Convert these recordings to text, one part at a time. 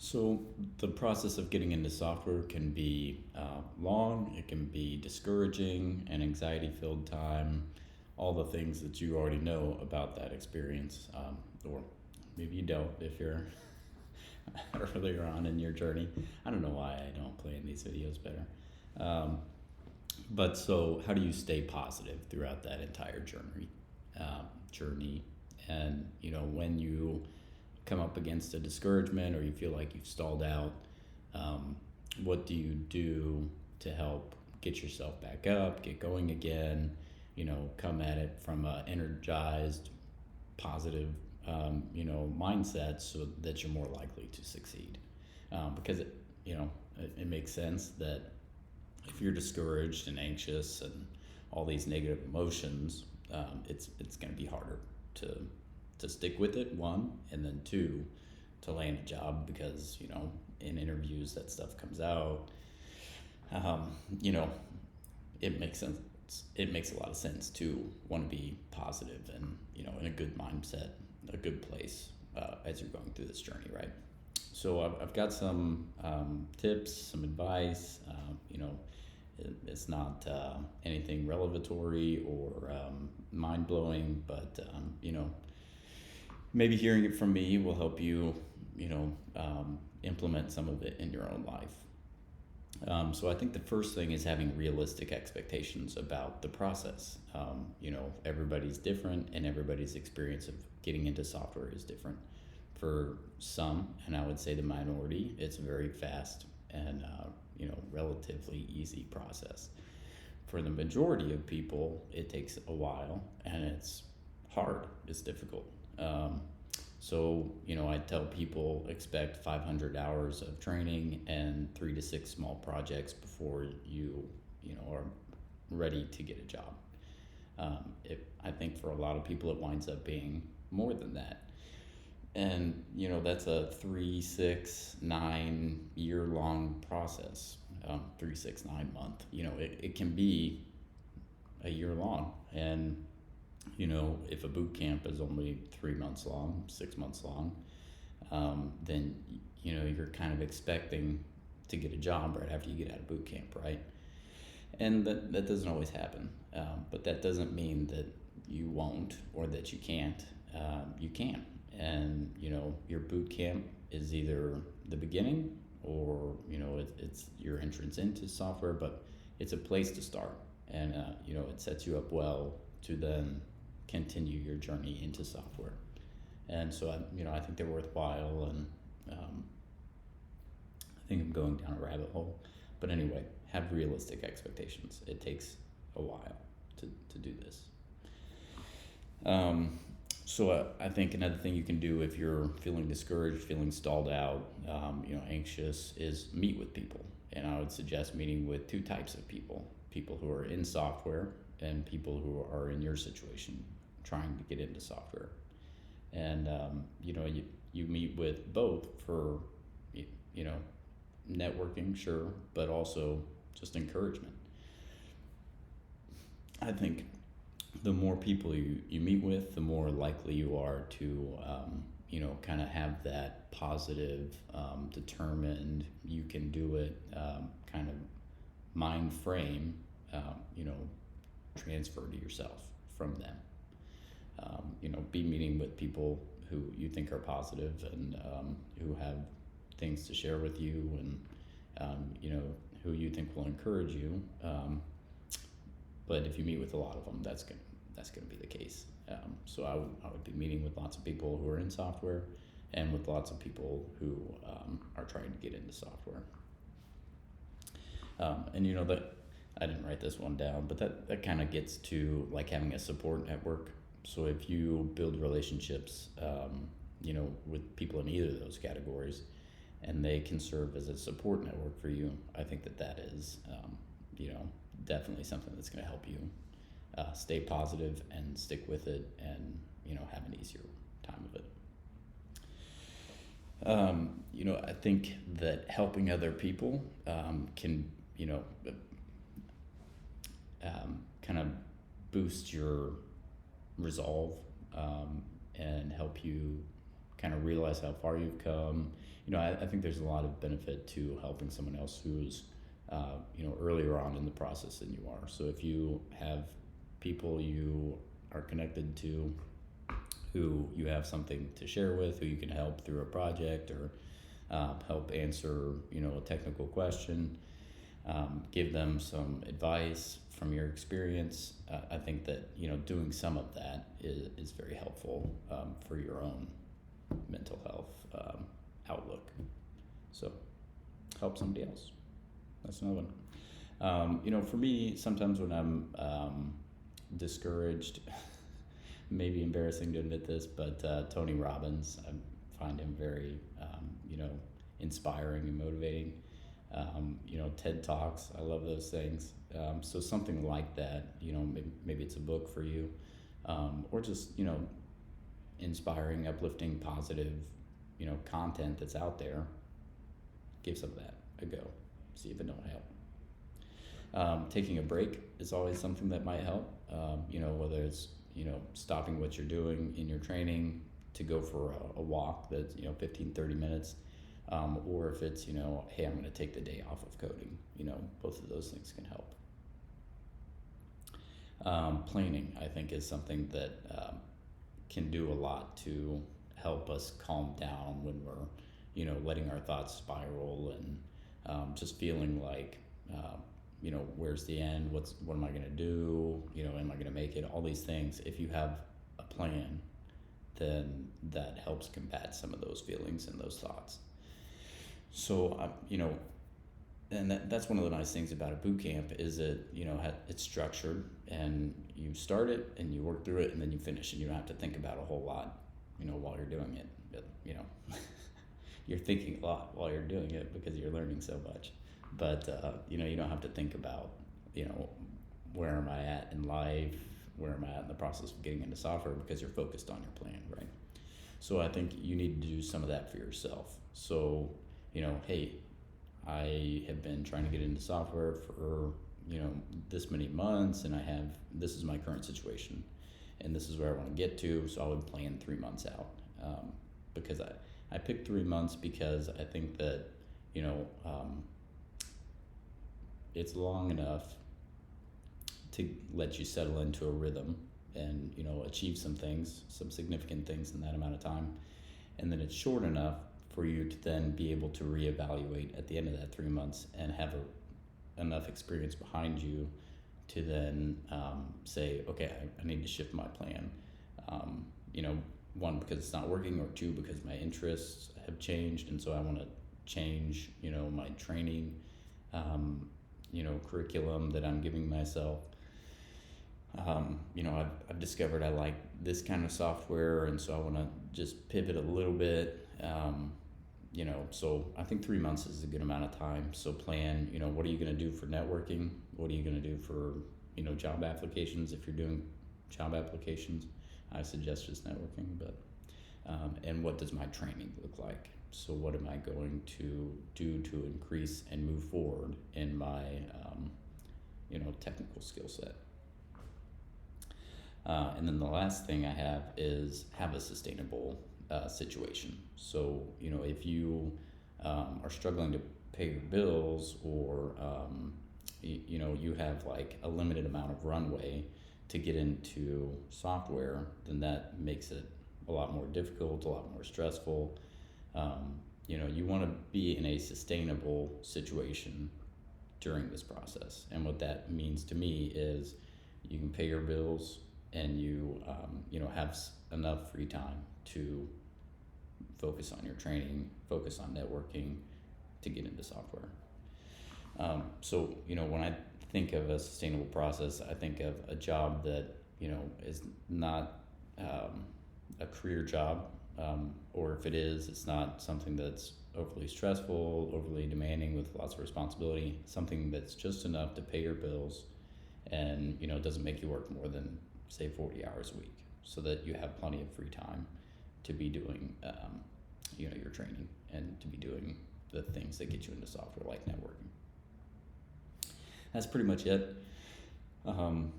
So the process of getting into software can be long, it can be discouraging, an anxiety-filled time, all the things that you already know about that experience, or maybe you don't if you're earlier on in your journey. I don't know why I don't play in these videos better. Um, but so, how do you stay positive throughout that entire journey, and when you come up against a discouragement or you feel like you've stalled out, um, what do you do to help get yourself back up, get going again? Come at it from a energized, positive, mindset, so that you're more likely to succeed. Because it makes sense that if you're discouraged and anxious and all these negative emotions, it's going to be harder to stick with it. One, and then two, to land a job, because in interviews that stuff comes out. Um, you know, it makes sense. It makes a lot of sense to want to be positive and in a good mindset, a good place as you're going through this journey, right? So I've got some tips, some advice. It's not anything revelatory or mind blowing, but maybe hearing it from me will help you, implement some of it in your own life. So I think the first thing is having realistic expectations about the process. Everybody's different, and everybody's experience of getting into software is different. For some, and I would say the minority, it's a very fast and relatively easy process. For the majority of people, it takes a while, and it's hard. It's difficult. I tell people expect 500 hours of training and 3 to 6 small projects before you are ready to get a job. I think for a lot of people, it winds up being more than that. And, that's a 3, 6, 9 year long process, 3, 6, 9 month. It can be a year long. And, if a boot camp is only 3 months long, 6 months long, then, you're kind of expecting to get a job right after you get out of boot camp, right? And that doesn't always happen. But that doesn't mean that you won't or that you can't. You can. And, your boot camp is either the beginning or, it's your entrance into software, but it's a place to start. And, it sets you up well to then continue your journey into software. And so, I think they're worthwhile, and I think I'm going down a rabbit hole. But anyway, have realistic expectations. It takes a while to do this. I think another thing you can do if you're feeling discouraged, feeling stalled out, anxious, is meet with people. And I would suggest meeting with two types of people: people who are in software and people who are in your situation, trying to get into software. And you meet with both for networking, sure, but also just encouragement. I think the more people you meet with, the more likely you are to, kind of have that positive, determined, you can do it, kind of mind frame, transfer to yourself from them. Be meeting with people who you think are positive and who have things to share with you, and who you think will encourage you. But if you meet with a lot of them, that's going to be the case. So I would be meeting with lots of people who are in software, and with lots of people who are trying to get into software. That I didn't write this one down, but that kind of gets to like having a support network. So if you build relationships, with people in either of those categories, and they can serve as a support network for you, I think that is, definitely something that's going to help you stay positive and stick with it, and have an easier time of it. I think that helping other people can kind of boost your resolve, and help you kind of realize how far you've come. I think there's a lot of benefit to helping someone else who's earlier on in the process than you are. So if you have people you are connected to who you have something to share with, who you can help through a project or help answer, a technical question, give them some advice from your experience. I think that, doing some of that is very helpful for your own mental health outlook. So help somebody else. That's another one. For me, sometimes when I'm discouraged, maybe embarrassing to admit this, but Tony Robbins, I find him very, inspiring and motivating. TED Talks, I love those things. So something like that, maybe it's a book for you, or just, inspiring, uplifting, positive, content that's out there. Give some of that a go. See if it don't help. Taking a break is always something that might help. Whether it's, stopping what you're doing in your training to go for a walk that's, 15, 30 minutes. Or if it's, hey, I'm going to take the day off of coding. Both of those things can help. Planning, I think, is something that can do a lot to help us calm down when we're, letting our thoughts spiral and just feeling like, where's the end? What am I going to do? Am I going to make it? All these things. If you have a plan, then that helps combat some of those feelings and those thoughts. So, and that's one of the nice things about a boot camp is that, it's structured and you start it and you work through it and then you finish and you don't have to think about a whole lot, while you're doing it. But, you're thinking a lot while you're doing it because you're learning so much. But, you don't have to think about, where am I at in life? Where am I at in the process of getting into software because you're focused on your plan, right? So I think you need to do some of that for yourself. So, hey, I have been trying to get into software for, this many months and this is my current situation and this is where I want to get to. So I would plan 3 months out because I picked 3 months because I think that, it's long enough to let you settle into a rhythm and, achieve some significant things in that amount of time. And then it's short enough for you to then be able to reevaluate at the end of that 3 months and have enough experience behind you to then say, okay, I need to shift my plan. One, because it's not working, or two, because my interests have changed, and so I want to change, my training, curriculum that I'm giving myself. I've discovered I like this kind of software, and so I want to just pivot a little bit. So I think 3 months is a good amount of time. So plan, what are you going to do for networking? What are you going to do for, job applications? If you're doing job applications, I suggest just networking, but, and what does my training look like? So what am I going to do to increase and move forward in my, technical skill set? And then the last thing I have is have a sustainable situation. So, if you are struggling to pay your bills or, you have like a limited amount of runway to get into software, then that makes it a lot more difficult, a lot more stressful. You want to be in a sustainable situation during this process. And what that means to me is you can pay your bills and you have enough free time to focus on your training, focus on networking to get into software. So, when I think of a sustainable process, I think of a job that, is not a career job, or if it is, it's not something that's overly stressful, overly demanding with lots of responsibility, something that's just enough to pay your bills and, doesn't make you work more than, say, 40 hours a week, so that you have plenty of free time to be doing, your training and to be doing the things that get you into software, like networking. That's pretty much it. The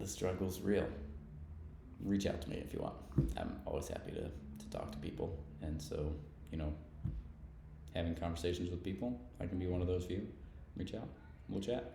struggle's real. reach out to me if you want. I'm always happy to talk to people. And so, having conversations with people, I can be one of those for you. Reach out. We'll chat.